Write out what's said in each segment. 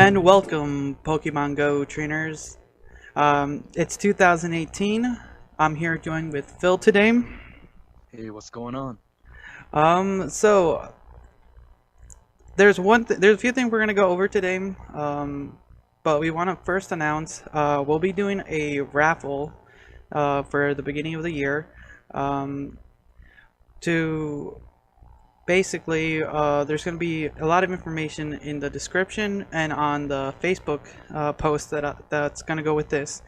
And welcome, Pokemon Go trainers. It's 2018. I'm here joined with Phil today. Hey, what's going on? So there's a few things we're gonna go over today. But we want to first announce we'll be doing a raffle for the beginning of the year. Um, to basically there's going to be a lot of information in the description and on the Facebook post that's going to go with this.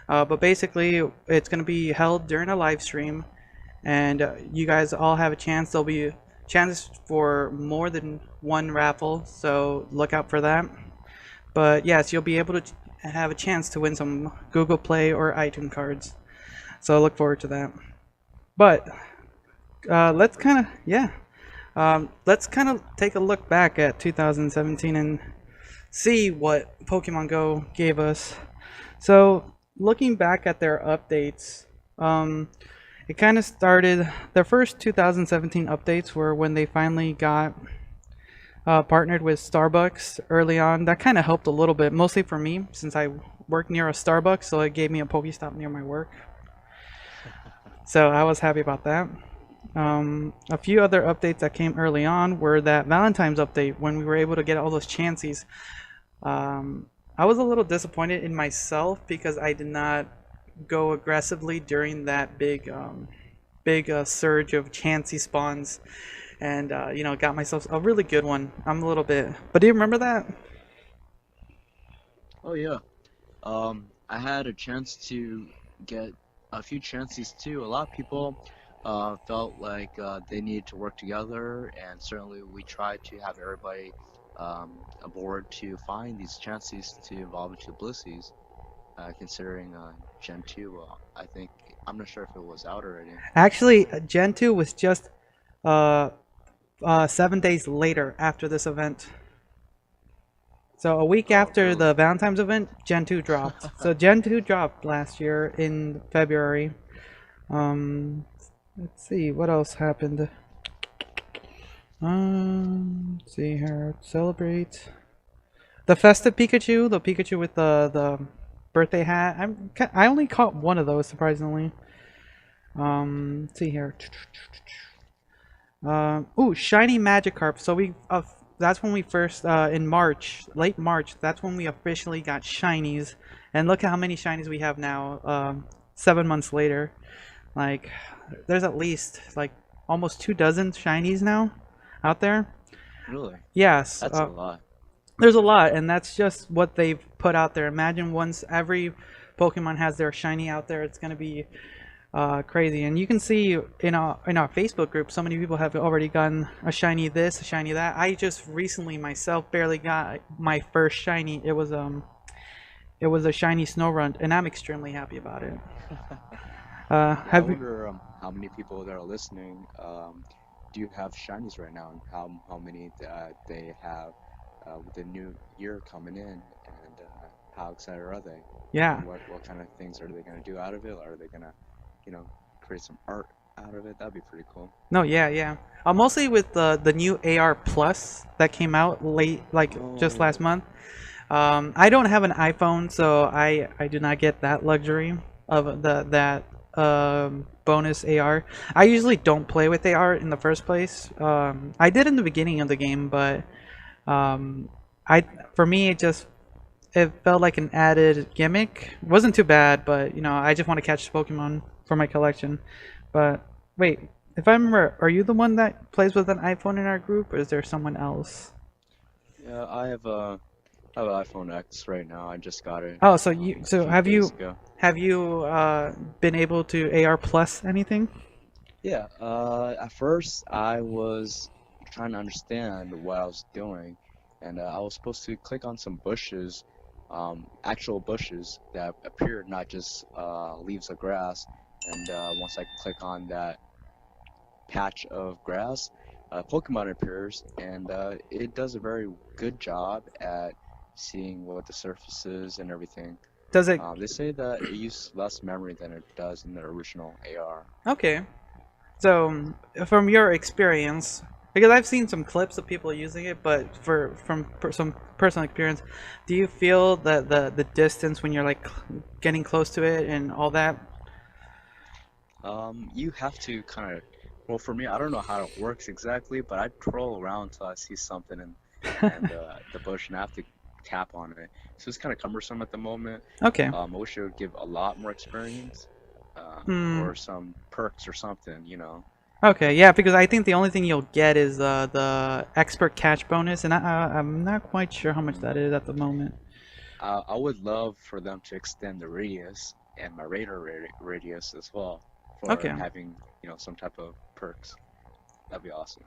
But basically, it's going to be held during a live stream, and you guys all have a chance. There'll be chances for more than one raffle, so look out for that. But yes, you'll be able to have a chance to win some Google Play or iTunes cards. So I look forward to that. But let's kind of let's kind of take a look back at 2017 and see what Pokemon Go gave us. So, looking back at their updates, it kind of started. Their first 2017 updates were when they finally got partnered with Starbucks early on. That kind of helped a little bit, mostly for me, since I work near a Starbucks, so it gave me a Pokestop near my work. So I was happy about that. A few other updates that came early on were that Valentine's update when we were able to get all those chances. I was a little disappointed in myself because I did not go aggressively during that big surge of Chansey spawns, and got myself a really good one. I'm a little bit, but do you remember that? Oh yeah. I had a chance to get a few chances too. A lot of people felt like they needed to work together, and certainly we tried to have everybody aboard to find these chances to evolve into Blissies. Considering Gen 2, I think I'm not sure if it was out already. Actually, Gen 2 was just uh, 7 days later after this event. So a week Oh, after really? the Valentine's event, Gen 2 dropped. So Gen 2 dropped last year in February. Let's see what else happened. Let's see here. Celebrate the festive Pikachu, the Pikachu with the birthday hat. I only caught one of those surprisingly. Let's see here. Ooh, shiny Magikarp. So that's when we first in March, late March. That's when we officially got shinies, and look at how many shinies we have now. 7 months later, like there's at least like almost 2 dozen shinies now out there. Really? Yes, That's a lot. there's a lot, and that's just what they've put out there. Imagine once every Pokemon has their shiny out there, it's gonna be crazy. And you can see in our Facebook group, so many people have already gotten a shiny this, a shiny that. I just recently myself barely got my first shiny. It was a shiny Snorunt, and I'm extremely happy about it. Yeah, I Have you, wonder how many people that are listening do have shinies right now, and how many they have with the new year coming in, and how excited are they? yeah. And what kind of things are they gonna do out of it? Are they gonna, you know, create some art out of it? That'd be pretty cool. No, yeah, yeah. Mostly with the new AR Plus that came out late, like just last Oh, month. I don't have an iPhone, so I do not get that luxury of that bonus AR. I usually don't play with AR in the first place. I did in the beginning of the game, but um, I for me it felt like an added gimmick. It wasn't too bad, but I just want to catch Pokemon for my collection. But wait, if I remember, are you the one that plays with an iPhone in our group, or is there someone else? yeah, I have an iPhone X right now. I just got it Oh, so you a so few have days you ago. have you been able to AR plus anything? Yeah, at first I was trying to understand what I was doing, and I was supposed to click on some bushes, actual bushes that appeared, not just leaves of grass. And once I click on that patch of grass, Pokemon appears, and it does a very good job at seeing what the surface is and everything. Does it? They say that it uses less memory than it does in the original AR. Okay. So from your experience, Because I've seen some clips of people using it, but some personal experience, do you feel that the distance when you're like getting close to it and all that? You have to kind of, well, for me, I don't know how it works exactly, but I troll around until I see something and the bush, and I have to tap on it. So it's kind of cumbersome at the moment. Okay. I wish it would give a lot more experience, Hmm. or some perks or something, you know. Okay, yeah, because I think the only thing you'll get is the expert catch bonus, and I'm not quite sure how much Mm. that is at the moment. I would love for them to extend the radius and my radius as well for Okay, having, some type of perks. That'd be awesome.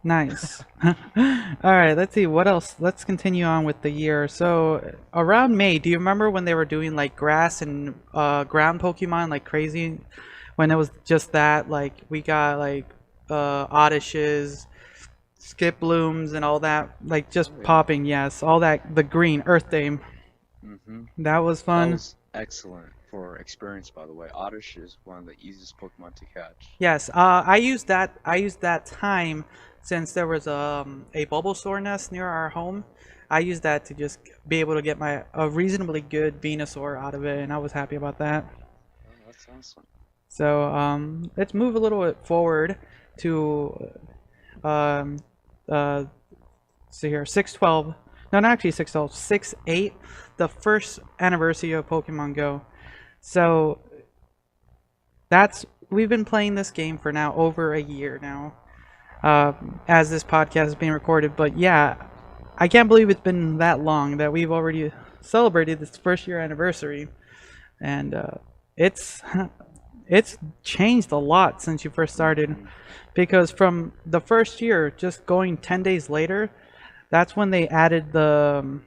nice. All right, let's see what else. Let's continue on with the year. So around May, do you remember when they were doing like grass and ground Pokemon like crazy? When it was just that, like we got like Oddishes, Skip Blooms, and all that, like just Oh yeah. popping. Yes, all that the green Earth Dame. Mm-hmm. That was That fun. was excellent for experience, by the way. Oddish is one of the easiest Pokemon to catch. Yes, I used that. I used that time since there was a Bulbasaur nest near our home. I used that to just be able to get my a reasonably good Venusaur out of it, and I was happy about that. Oh, that's awesome. So let's move a little bit forward to um, see here 612. No, not actually 612. 6/8, the first anniversary of Pokemon Go. So that's we've been playing this game for now over a year now. As this podcast is being recorded. But yeah, I can't believe it's been that long that we've already celebrated this first year anniversary, and it's it's changed a lot since you first started. Mm-hmm. Because from the first year, just going 10 days later, that's when they added the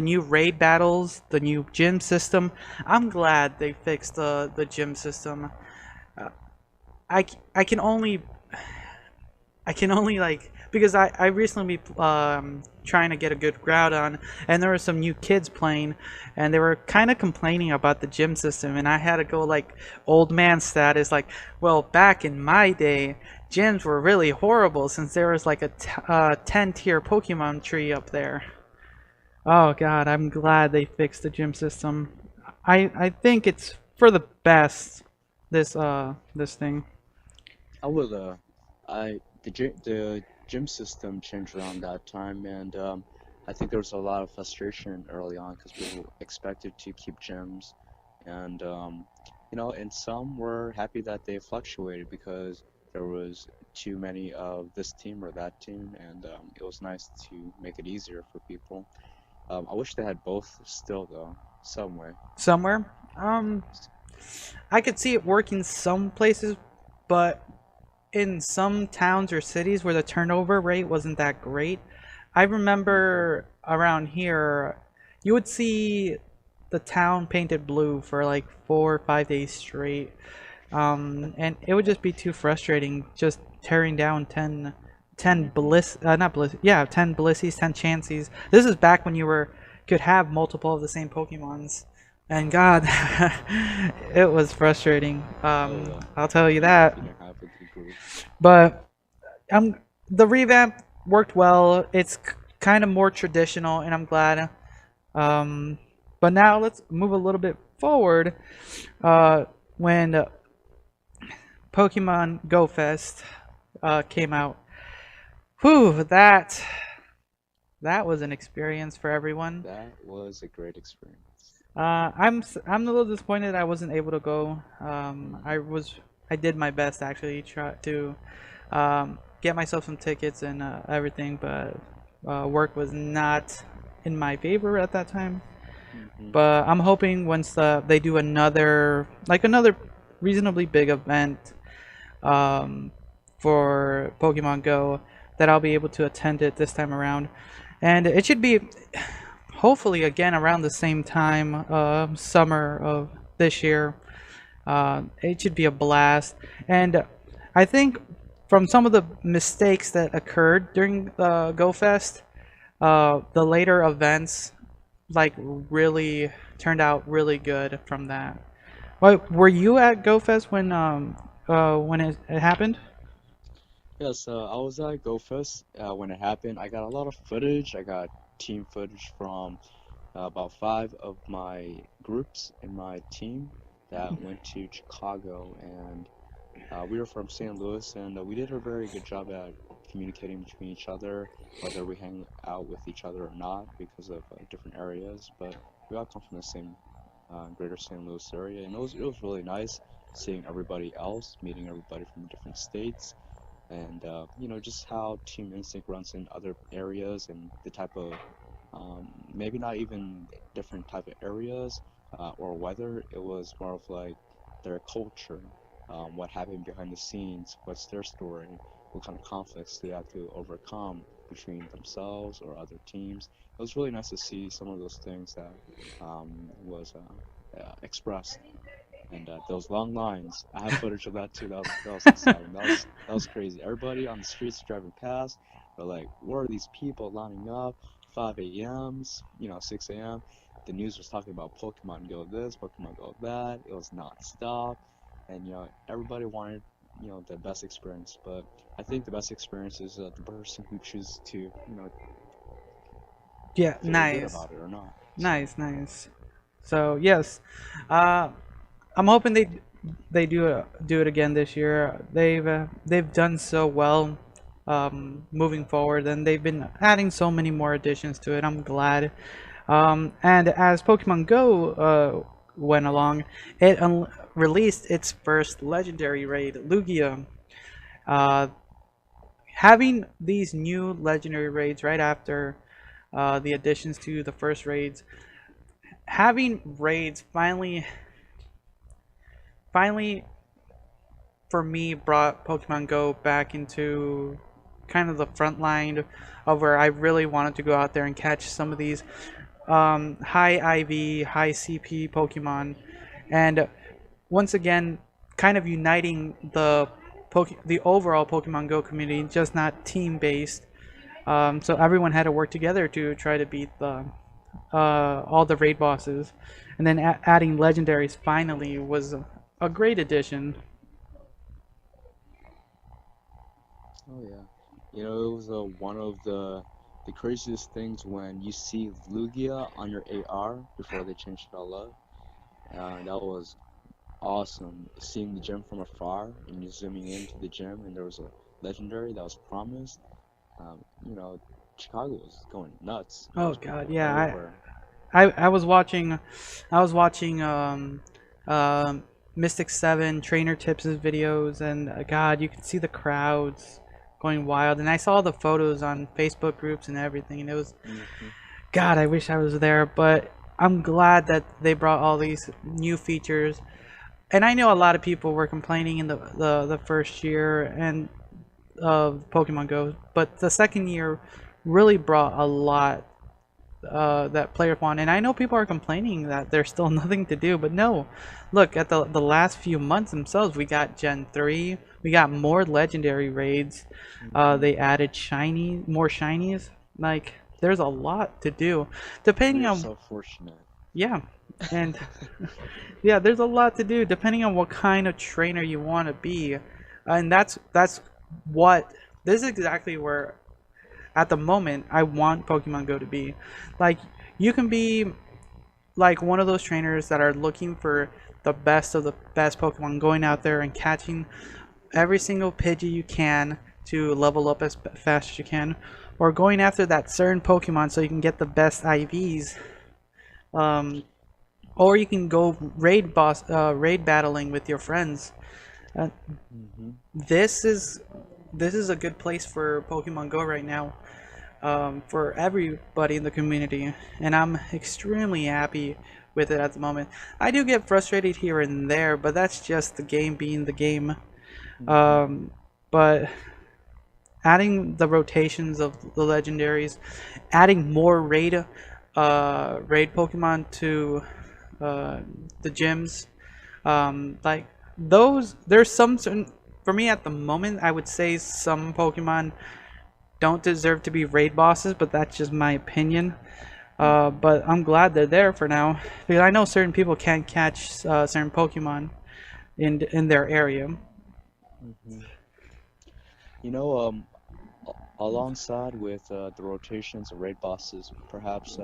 new raid battles, the new gym system. I'm glad they fixed the gym system. Uh, I can only like because I recently trying to get a good Groudon, and there were some new kids playing, and they were kind of complaining about the gym system, and I had to go like old man status, like, well, back in my day, gyms were really horrible since there was like a 10 tier Pokemon tree up there. Oh God, I'm glad they fixed the gym system. I think it's for the best. This thing. I would the gym system changed around that time, and I think there was a lot of frustration early on because people expected to keep gyms, and and some were happy that they fluctuated because there was too many of this team or that team, and it was nice to make it easier for people. I wish they had both still though, some way. Somewhere. I could see it working some places, but in some towns or cities where the turnover rate wasn't that great. I Mm-hmm. remember around here, you would see the town painted blue for like 4 or 5 days straight. And it would just be too frustrating just tearing down 10 Mm-hmm. not bliss, yeah, 10 Blisseys, 10 Chanseys. This is back when you were could have multiple of the same Pokemons. And God, it was frustrating. Oh yeah, I'll tell you you that. couldn't have a good group. But the revamp worked well. It's kind of more traditional, and I'm glad. Um, but now let's move a little bit forward. Uh, when Pokemon Go Fest came out, whew, that was an experience for everyone. That was a great experience. I'm a little disappointed I wasn't able to go. I did my best actually try to get myself some tickets and everything, but work was not in my favor at that time. Mm-hmm. But I'm hoping once they do another reasonably big event um, for Pokemon Go, that I'll be able to attend it this time around, and it should be hopefully again around the same time, summer of this year. It should be a blast, and I think from some of the mistakes that occurred during the Go Fest, the later events like really turned out really good from that. Were you at Go Fest when it happened? Yes, I was at GoFest when it happened. I got a lot of footage. I got team footage from about five of my groups in my team that went to Chicago, and we were from St. Louis, and we did a very good job at communicating between each other, whether we hang out with each other or not, because of different areas. But we all come from the same greater St. Louis area, and it was really nice seeing everybody else, meeting everybody from different states, and just how Team Instinct runs in other areas and the type of maybe not even different type of areas or weather. It was more of like their culture, what happened behind the scenes, what's their story, what kind of conflicts they had to overcome between themselves or other teams. It was really nice to see some of those things that was expressed. And those long lines, I have footage of that too. That was exciting. That was crazy. Everybody on the streets driving past, they're like, "What are these people lining up? 5 a.m.s, 6 a.m." The news was talking about Pokemon Go this, Pokemon Go that. It was non-stop, and everybody wanted the best experience. But I think the best experience is the person who chooses to Yeah, feel good nice, about it or not. So. nice, nice. So yes, uh, I'm hoping they do it again this year. They've done so well, moving forward, and they've been adding so many more additions to it. I'm glad. And as Pokemon Go went along, it released its first legendary raid, Lugia. Uh, Having these new legendary raids right after the additions to the first raids, having raids finally for me brought Pokemon Go back into kind of the front line of where I really wanted to go out there and catch some of these high IV, high CP Pokemon, and once again, kind of uniting the overall Pokemon Go community, just not team based. So everyone had to work together to try to beat all the raid bosses, and then adding legendaries finally was a great addition. Oh yeah. It was one of the craziest things when you see Lugia on your AR before they changed it all up. That was awesome. Seeing the gym from afar and you zooming into the gym and there was a legendary that was promised. Um, you know, Chicago was going nuts. There Oh was God, people yeah. everywhere. I was watching, um, Mystic Seven Trainer Tips' videos, and God, you could see the crowds going wild. And I saw the photos on Facebook groups and everything, and it was, Hmm. God, I wish I was there. But I'm glad that they brought all these new features. And I know a lot of people were complaining in the first year and of Pokemon Go, but the second year really brought a lot that players want. And I know people are complaining that there's still nothing to do, but no. Look at the last few months themselves. We got Gen 3. We got more legendary raids. Hmm. They added more shinies. Like there's a lot to do, We depending are on so fortunate. yeah, and yeah, there's a lot to do depending on what kind of trainer you want to be, and that's what this is exactly where at the moment I want Pokemon Go to be. Like you can be like one of those trainers that are looking for the best of the best Pokemon, going out there and catching every single Pidgey you can to level up as fast as you can, or going after that certain Pokemon so you can get the best IVs. Um, or you can go raid battling with your friends. Uh, Hmm. this is this is a good place for Pokemon Go right now, for everybody in the community, and I'm extremely happy with it at the moment. I do get frustrated here and there, but that's just the game being the game. Hmm. Um, but adding the rotations of the legendaries, adding more raid Pokemon to uh, the gyms, like those. There's some certain for me at the moment. I would say some Pokemon don't deserve to be raid bosses, but that's just my opinion. Hmm. But I'm glad they're there for now because I know certain people can't catch certain Pokemon in their area. Hmm. You know, alongside with the rotations of raid bosses, perhaps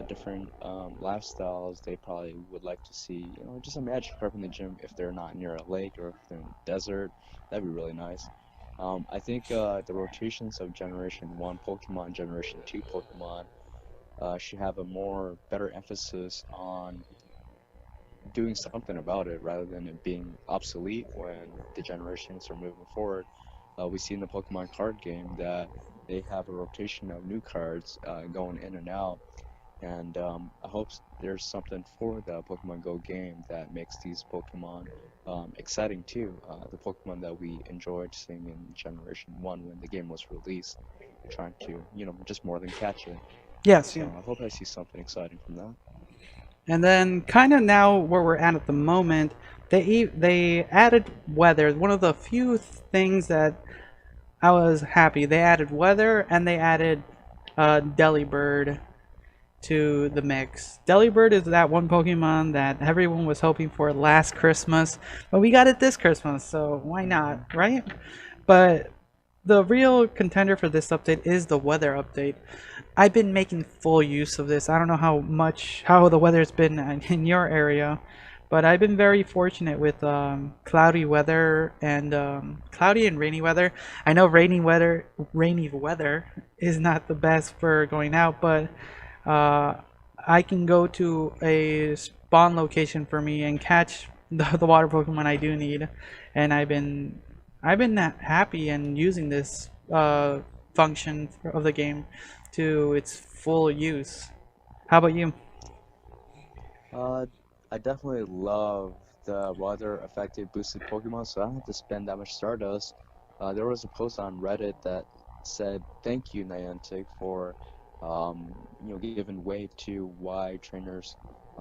different lifestyles they probably would like to see. You know, just imagine prepping the gym if they're not near a lake or if they're in the desert. That'd be really nice. I think the rotations of Generation 1 Pokemon, Generation 2 Pokemon should have a more better emphasis on doing something about it rather than it being obsolete when the generations are moving forward. We see in the Pokemon card game that they have a rotation of new cards going in and out, and I hope there's something for the Pokemon Go game that makes these Pokemon exciting too. The Pokemon that we enjoyed seeing in Generation 1 when the game was released, trying to, just more than catch it. Yes, yeah. So I hope I see something exciting from that. And then kind of now where we're at the moment, they added weather. One of the few things that I was happy. They added weather and they added Delibird to the mix. Delibird is that one Pokemon that everyone was hoping for last Christmas, but we got it this Christmas, so why not, Hmm. right? But the real contender for this update is the weather update. I've been making full use of this. I don't know how the weather's been in your area, but I've been very fortunate with cloudy and rainy weather. I know rainy weather is not the best for going out, but uh, I can go to a spawn location for me and catch the water Pokemon I do need, and I've been happy and using this function of the game to its full use. How about you? Uh, I definitely love the weather affected boosted Pokemon, so I don't have to spend that much Stardust. There was a post on Reddit that said, "Thank you, Niantic, for giving way to why trainers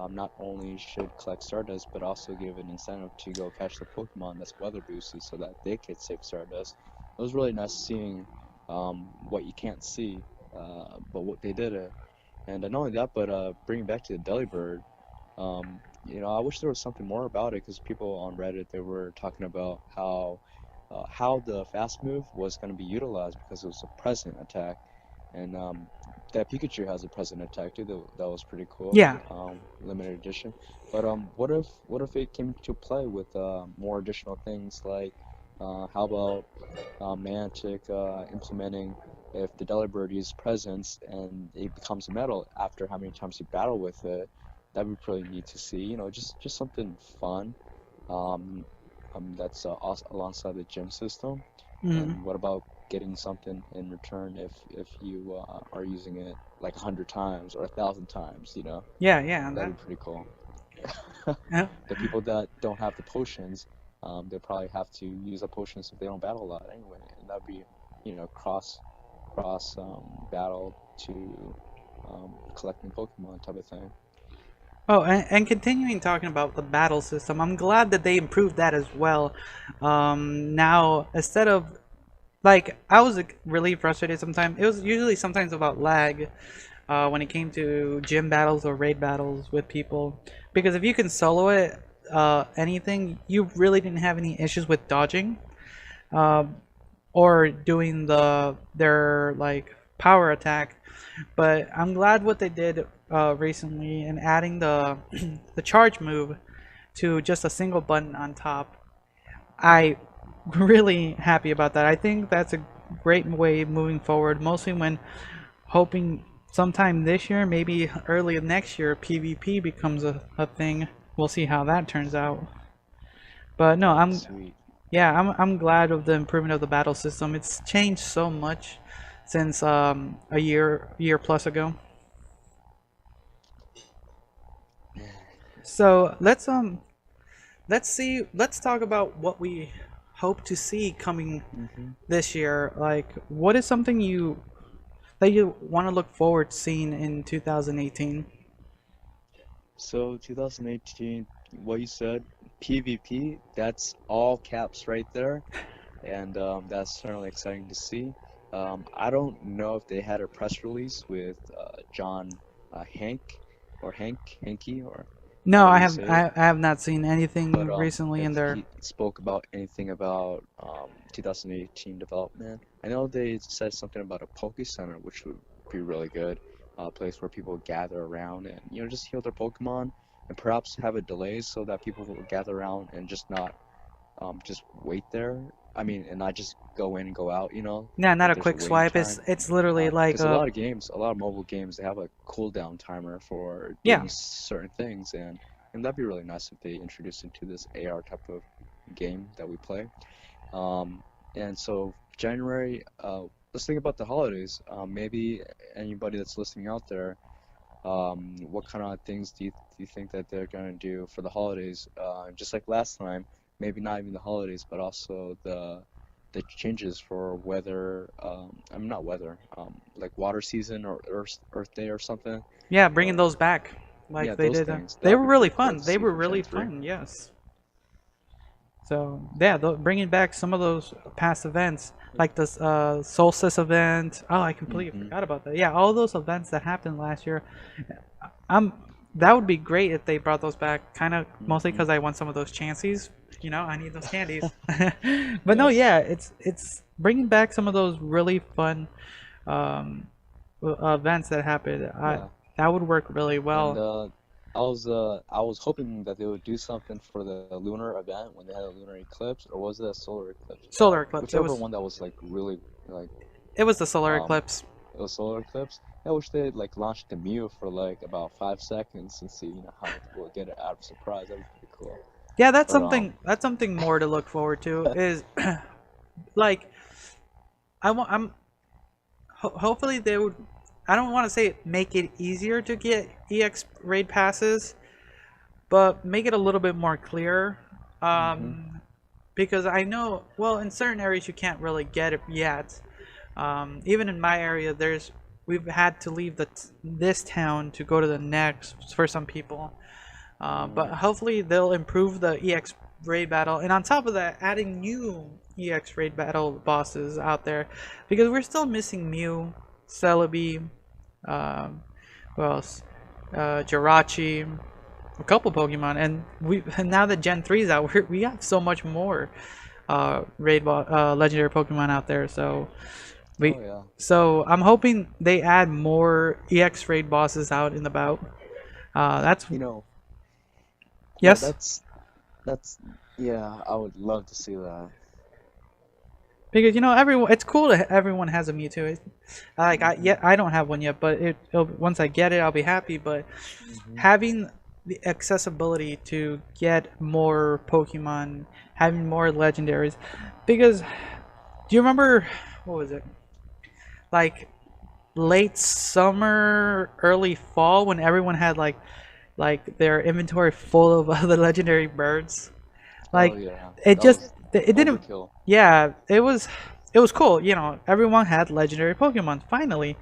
not only should collect Stardust, but also give an incentive to go catch the Pokemon that's weather boosted so that they could save Stardust." It was really nice seeing what you can't see, but what they did it. And not only that, but bringing back to the Delibird. I wish there was something more about it because people on Reddit they were talking about how the fast move was going to be utilized because it was a present attack, and that Pikachu has a present attack too. That was pretty cool. Yeah. Limited edition. But what if it came to play with more additional things like how about Niantic implementing if the Delibird uses presence and it becomes a metal after how many times you battle with it, that'd be pretty neat to see. Just something fun. Um, that's alongside the gym system. Mm. And what about getting something in return if you are using it like 100 times or 1,000 times? Yeah, yeah. That'd be pretty cool. Uh, The people that don't have the potions, they'll probably have to use the potions if they don't battle a lot anyway, and that'd be, cross battle to collecting Pokemon type of thing. Oh, and continuing talking about the battle system, I'm glad that they improved that as well. Now, instead of like, I was like, really frustrated sometimes. It was usually sometimes about lag when it came to gym battles or raid battles with people. Because if you can solo it, anything, you really didn't have any issues with dodging. Um, or doing their like power attack. But I'm glad what they did recently and adding the the charge move to just a single button on top. I really happy about that. I think that's a great way moving forward. Mostly when hoping sometime this year, maybe early next year, PvP becomes a thing. We'll see how that turns out. But no, That'd be I'm sweet. yeah, I'm glad of the improvement of the battle system. It's changed so much since a year plus ago. So let's talk about what we hope to see coming Hmm. this year. Like, what is something you want to look forward to seeing in 2018? So 2018, what you said, PvP, that's all caps right there, and that's certainly exciting to see. I don't know if they had a press release with John Hank or Hanky or. No, Will you say it? I have not seen But anything recently if in there. he spoke about anything about 2018 development, I know they said something about a Poke Center, which would be really good. A place where people gather around and just heal their Pokemon, and perhaps have a delay so that people will gather around and just wait there. I mean, and not just go in and go out. Yeah, not Like a there's a quick waiting swipe. time. It's literally like Because a lot of mobile games, they have a cooldown timer for yeah. doing certain things, and that'd be really nice if they introduced into this AR type of game that we play. Um, and so January, let's think about the holidays. Maybe anybody that's listening out there, what kind of things do you think that they're gonna do for the holidays? Just like last time, maybe not even the holidays, but also the changes for weather. I'm not weather. Like water season or Earth Day or something. Yeah, bringing Or those back yeah, like they those did. things. They That'd were be really pretty cool fun. to They see were for really Gen 3. fun. Yes. So yeah, bringing back some of those past events, like this solstice event. Oh, I completely Mm-hmm. forgot about that. Yeah, all those events that happened last year. I'm that would be great if they brought those back. Kind of mostly Mm-hmm. because I want some of those chances. I need those candies. But no, Yes. yeah, it's bringing back some of those really fun um, events that happened. Yeah. That would work really And well. I was hoping that they would do something for the lunar event when they had a lunar eclipse, or was it a solar eclipse? Solar eclipse. Whichever one that was like really like It was the solar um eclipse. it was solar eclipse. I wish they like launched the Mew for like about 5 seconds and see how many people would get it out of surprise. That'd be pretty cool. Yeah, But that's something more to look forward to. Is like I'm hopefully they would. I don't want to say make it easier to get EX raid passes, but make it a little bit more clear. hmm Because I know, well, in certain areas you can't really get it yet. Even in my area, we've had to leave this town to go to the next for some people. But hopefully they'll improve the EX raid battle, and on top of that, adding new EX raid battle bosses out there, because we're still missing Mew, Celebi, um, who else? Jirachi, a couple Pokemon, and and now that Gen 3 is out, we have so much more legendary Pokemon out there. We oh yeah, so I'm hoping they add more EX raid bosses out in the bout. That's you know, yeah, yes. that's yeah, I would love to see that. Because everyone, it's cool that everyone has a Mewtwo. hmm I don't have one yet, but once I get it, I'll be happy. But hmm having the accessibility to get more Pokemon, having more legendaries, because do you remember what was it like late summer, early fall when everyone had like their inventory full of other legendary birds? Oh Like yeah, it that just was it didn't. overkill. Yeah, it was cool. Everyone had legendary Pokemon finally,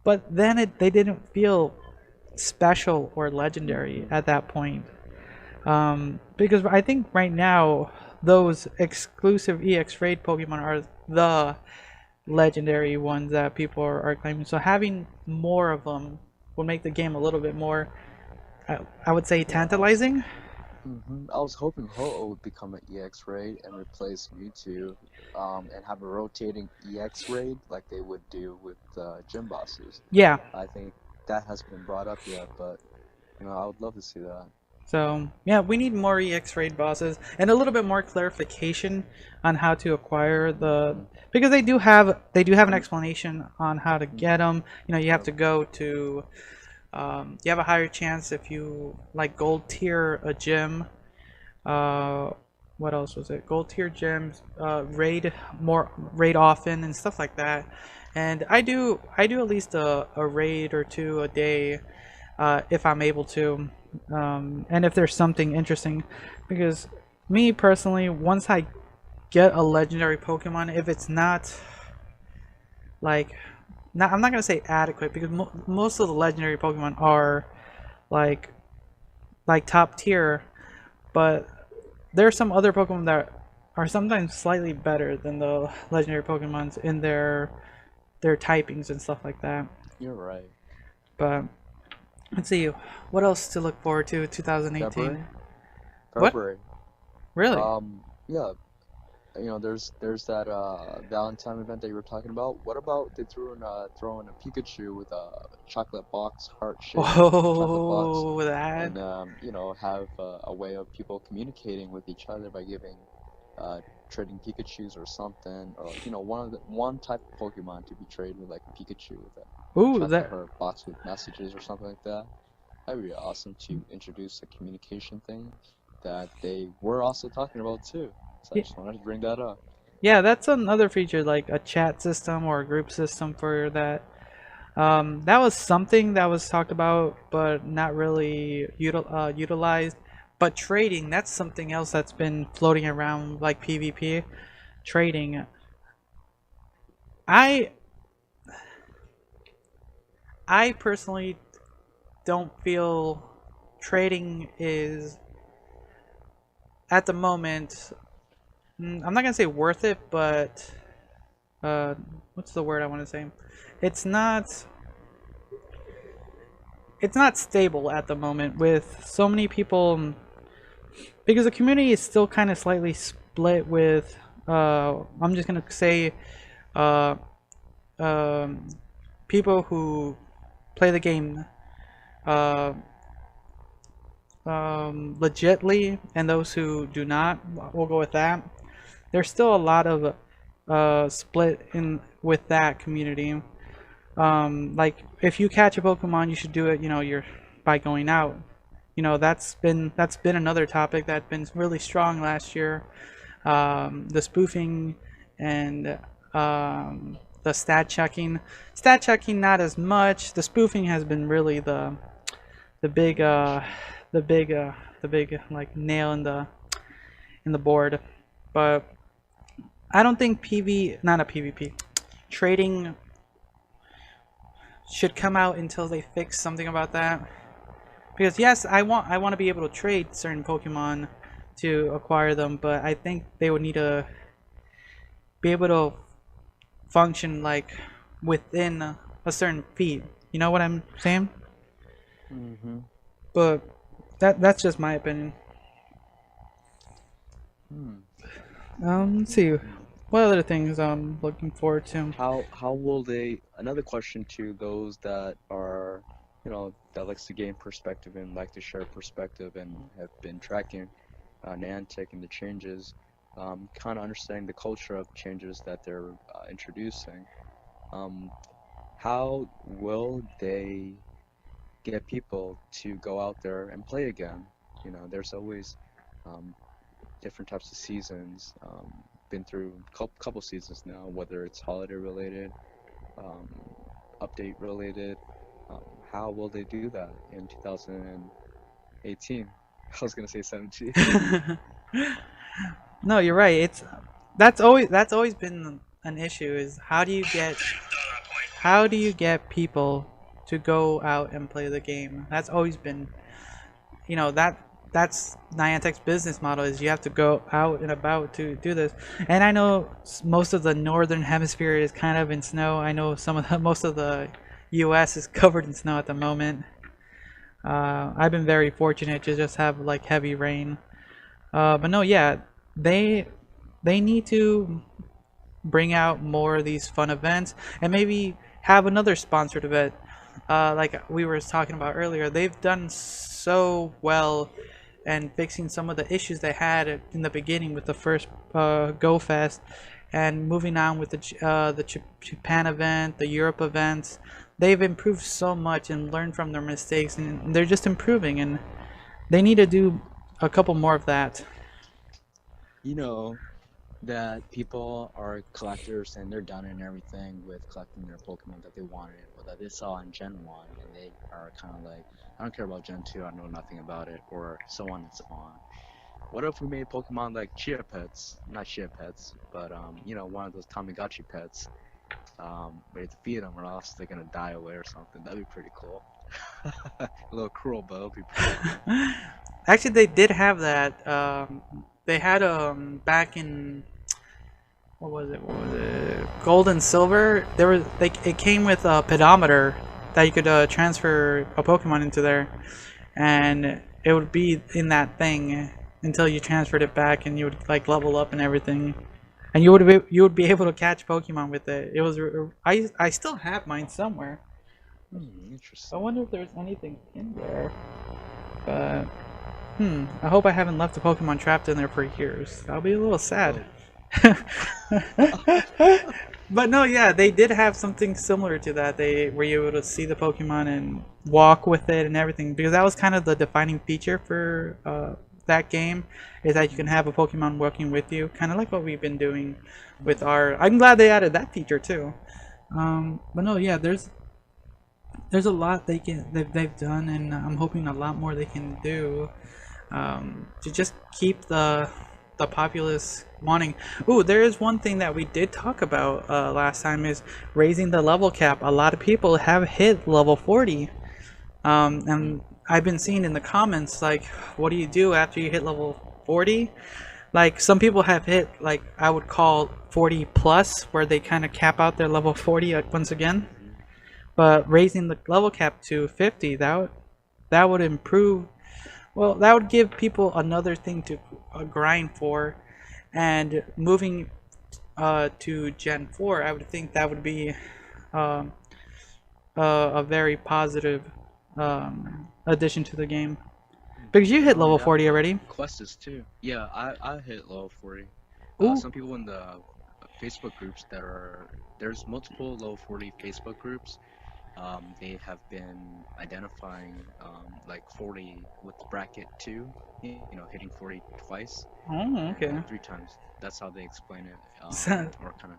but then they didn't feel special or legendary hmm at that point. Because I think right now those exclusive EX raid Pokemon are the legendary ones that people are claiming. So having more of them would make the game a little bit more, I would say, Yeah, I was tantalizing. I was hoping Ho-Oh would become an EX raid and replace Mewtwo, and have a rotating EX raid like they would do with gym bosses. Yeah. I think that hasn't been brought up yet, but I would love to see that. So yeah, we need more EX raid bosses and a little bit more clarification on how to acquire the, hmm because they do have an explanation on how to get hmm them. You have Yep. to go to you have a higher chance if you like gold tier a gym. Uh, what else was it? Gold tier gyms, raid often and stuff like that. And I do at least a raid or two a day, if I'm able to, and if there's something interesting, because me personally, once I get a legendary Pokemon, if it's not like, not, I'm not gonna say adequate, because most of the legendary Pokemon are like top tier, but there are some other Pokemon that are sometimes slightly better than the legendary Pokemons in their typings and stuff like that. You're right. But Let's see. What else to look forward to February? 2018? What? February. Really? Yeah, there's that Valentine event that you were talking about. What about they throw in a Pikachu with a chocolate box, heart-shaped chocolate box, Oh, that. and have a way of people communicating with each other by giving uh trading Pikachus or something, or one type of Pokemon to be traded with like a Pikachu with a Ooh, chocolate that. heart box with messages or something like that. That'd be awesome to introduce a communication thing that they were also talking about too. So I Yeah, just wanted to bring that up. yeah, that's another feature, like a chat system or a group system for that. That was something that was talked about, but not really utilized. But trading, that's something else that's been floating around, like PvP trading. I I personally don't feel trading is at the moment. I'm not gonna say worth it, but uh, what's the word I want to say? It's not. It's not stable at the moment with so many people because the community is still kind of slightly split with. I'm just gonna say uh, um, people who play the game uh, legitly and those who do not. We'll go with that. There's still a lot of split in with that community. Like if you catch a Pokemon, you should do it. You're by going out. That's been another topic that's been really strong last year. The spoofing and the stat checking. Stat checking not as much. The spoofing has been really the big the big the big like nail in the board. But I don't think not a PvP trading should come out until they fix something about that. Because yes, I want to be able to trade certain Pokemon to acquire them, but I think they would need to be able to function like within a certain feat. You know what I'm saying? Mm-hmm. But that's just my opinion. Hmm. Let's see. What other things I'm looking forward to? How will they? Another question to those that are, that likes to gain perspective and like to share perspective and have been tracking Niantic and the changes, kind of understanding the culture of changes that they're introducing. Um, how will they get people to go out there and play again? There's always um, different types of seasons. Been through a couple seasons now, whether it's holiday related, um, update related. How will they do that in 2018? I was gonna say 17. No, you're right. That's always been an issue. Is how do you get people to go out and play the game? That's always been that's Niantic's business model is you have to go out and about to do this. And I know most of the northern hemisphere is kind of in snow. I know most of the U.S. is covered in snow at the moment. I've been very fortunate to just have like heavy rain. But no, yeah, they they need to bring out more of these fun events and maybe have another sponsored event. Like we were talking about earlier, they've done so well and fixing some of the issues they had in the beginning with the first Go Fest, and moving on with the Japan event, the Europe events. They've improved so much and learned from their mistakes, and they're just improving. And they need to do a couple more of that. You know that people are collectors and they're done and everything with collecting their Pokemon that they wanted or that they saw in Gen 1, and they are kind of like, I don't care about Gen 2, I know nothing about it, or so on and so on. What if we made Pokemon like Chia Pets? Not Chia Pets, but one of those Tamagotchi pets. Where you have to feed them or else they're gonna die away or something. That'd be pretty cool. A little cruel, but it'll be pretty fun. Actually, they did have that. They had back in what was it? Gold and silver. There was it came with a pedometer that you could transfer a Pokemon into there, and it would be in that thing until you transferred it back, and you would like level up and everything, and you would be able to catch Pokemon with it. It was I still have mine somewhere. I Interesting. wonder if there's anything in there, but I hope I haven't left the Pokemon trapped in there for years. I'll be a little sad. Oh. But no, yeah, they did have something similar to that. They were able to see the Pokemon and walk with it and everything, because that was kind of the defining feature for that game, is that you can have a Pokemon walking with you, kind of like what we've been doing with our. I'm glad they added that feature too. But no, yeah, there's a lot they've done, and I'm hoping a lot more they can do to just keep the populace wanting. Ooh, there is one thing that we did talk about last time, is raising the level cap. A lot of people have hit level 40, and I've been seeing in the comments like, what do you do after you hit level 40? Like some people have hit, like I would call 40 plus, where they kind of cap out their level 40 once again. But raising the level cap to 50, that would improve. Well, that would give people another thing to grind for, and moving to Gen 4, I would think that would be um, a very positive addition to the game. Because you hit Not only level that, 40 but already. quests too. Yeah, I hit level 40. Ooh. Some people in the Facebook groups that are there's multiple level 40 Facebook groups. They have been identifying like 40 with bracket 2, hitting 40 twice Oh, and okay. 3 times. That's how they explain it, So or kind of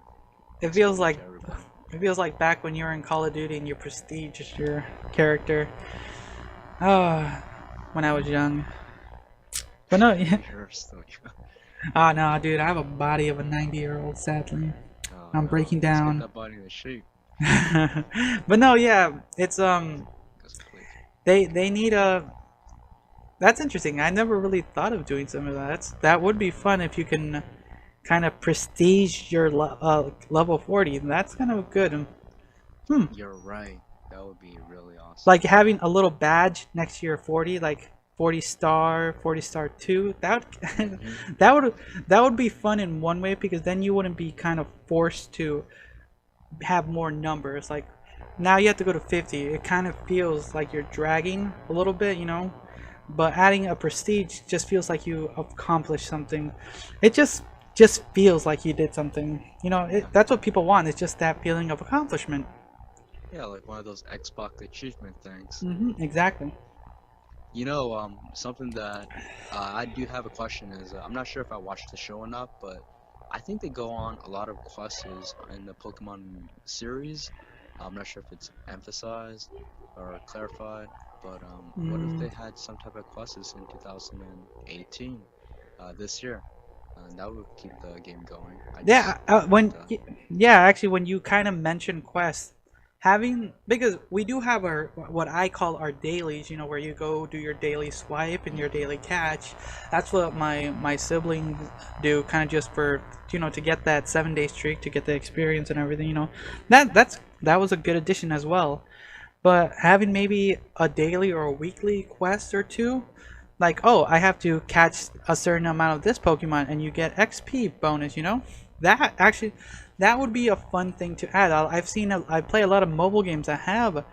it feels explain it like to everybody. it feels like back when you were in Call of Duty and you prestige your character. Ah, when I was young. But no, yeah. You're still, Ah, no, dude, I have a body of a 90-year-old, sadly. oh I'm no, breaking let's get down. that body in shape. But no, yeah, it's Yes, please. they need a. That's interesting. I never really thought of doing some of that. That would be fun if you can kind of prestige your level 40. That's kind of good. Hmm. You're right. That would be really awesome. Like having a little badge next to your 40, like 40 star 2. Hmm. That would that would be fun in one way, because then you wouldn't be kind of forced to have more numbers. Like now you have to go to 50. It kind of feels like you're dragging a little bit, you know. But adding a prestige just feels like you accomplished something. It just feels like you did something. You know, Yeah. that's what people want. It's just that feeling of accomplishment. Yeah, like one of those Xbox achievement things. Exactly. Something that I do have a question is I'm not sure if I watched the show or not, but I think they go on a lot of quests in the Pokemon series. I'm not sure if it's emphasized or clarified, but what if Mm, they had some type of quests in 2018, this year? And that would keep the game going. I yeah. just wanted to. Yeah, actually, when you kind of mention quests, having, because we do have our what I call our dailies. You know, where you go do your daily swipe and your daily catch. That's what my siblings do, kind of just for, to get that 7 day streak, to get the experience and everything. That was a good addition as well. But having maybe a daily or a weekly quest or two, like, oh, I have to catch a certain amount of this Pokemon and you get XP bonus, that actually, that would be a fun thing to add. I play a lot of mobile games that have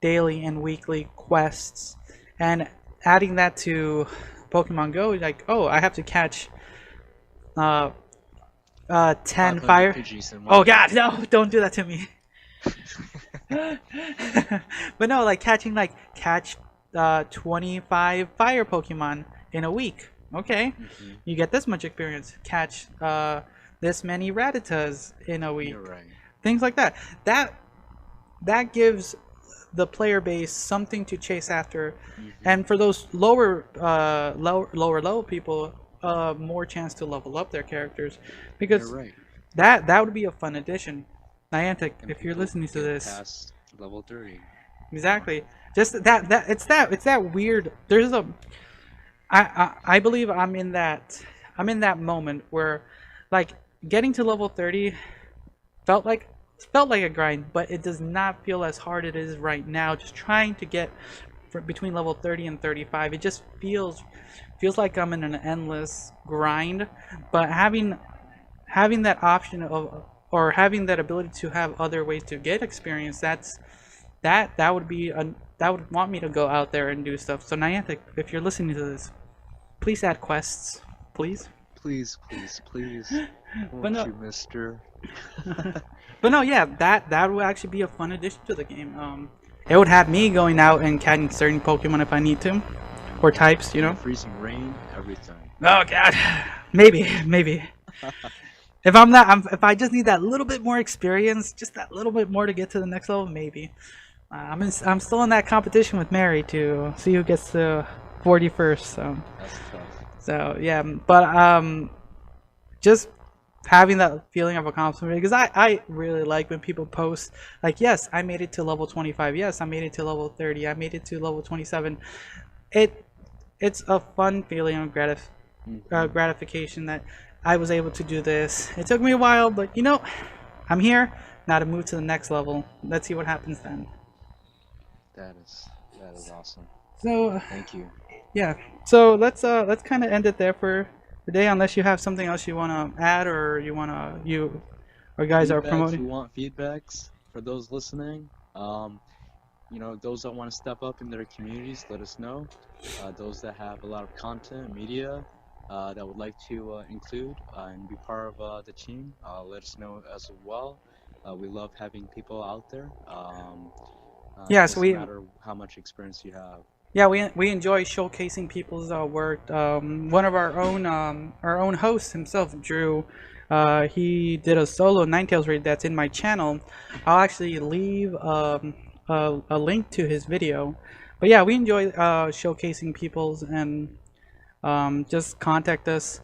daily and weekly quests, and adding that to Pokemon Go, like, oh, I have to catch uh 10 500 fire. Pidgeys in one Oh day. God, no, don't do that to me. But no, like catch 25 fire Pokemon in a week. Okay, Hmm. you get this much experience. Catch this many Rattatas in a You're week. right. Things like that. That gives the player base something to chase after, Hmm. and for those lower level people, more chance to level up their characters, You're because right. that would be a fun addition. Niantic, And if you're people listening to get this, past level 30. exactly. Just it's that weird. I believe I'm in that moment where, like, getting to level 30 felt like felt like a grind, but it does not feel as hard as it is right now. Just trying to get between level 30 and 35, it just feels like I'm in an endless grind. But having that option of, or having that ability to have other ways to get experience, that would be a, that would want me to go out there and do stuff. So Niantic, if you're listening to this, please add quests, please. Please, please, please, But won't no, you, mister? but no, yeah, that would actually be a fun addition to the game. It would have me going out and catching certain Pokemon if I need to, or types, you In the know. freezing rain, everything. Oh God, maybe. If I'm not, if I just need that little bit more experience, just that little bit more to get to the next level, maybe. I'm still in that competition with Mary to see who gets to 40 first. That's tough. So yeah, but just having that feeling of accomplishment, because I really like when people post like, yes, I made it to level 25, yes, I made it to level 30, I made it to level 27. It it's a fun feeling of Hmm. gratification that I was able to do this. It took me a while, but you know, I'm here now to move to the next level. Let's see what happens then. That is awesome. So Thank you. yeah, so let's kind of end it there for today, unless you have something else you want to add, or you want to you or guys are Feedbacks, promoting. we want feedbacks for those listening. Those that want to step up in their communities, let us know. Those that have a lot of content, media, that would like to include and be part of the team, let us know as well. We love having people out there. Yeah, so Doesn't matter how much experience you have. we enjoy showcasing people's work. One of our own hosts himself, Drew, he did a solo Ninetales raid that's in my channel. I'll actually leave a link to his video. But yeah, we enjoy showcasing people's, and just contact us.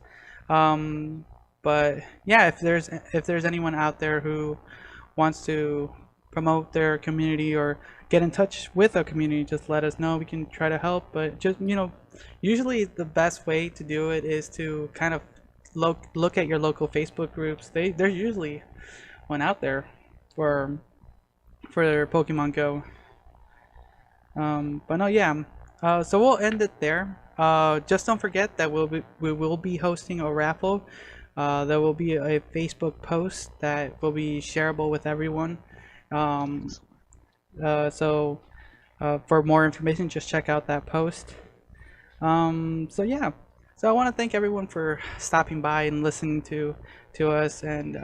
Um, but yeah, if there's anyone out there who wants to promote their community or get in touch with a community, just let us know. We can try to help. But just, usually the best way to do it is to kind of look at your local Facebook groups. There's usually one out there for Pokemon Go. But no, yeah. So we'll end it there. Just don't forget that we will be hosting a raffle. There will be a Facebook post that will be shareable with everyone. Um, Excellent. so for more information, just check out that post. So yeah. So I want to thank everyone for stopping by and listening to us, and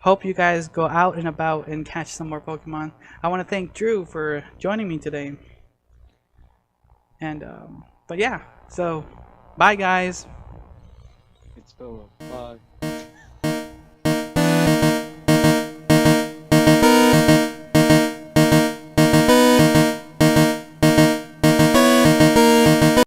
hope you guys go out and about and catch some more Pokemon. I want to thank Drew for joining me today. And but yeah, so bye guys. It's Philip.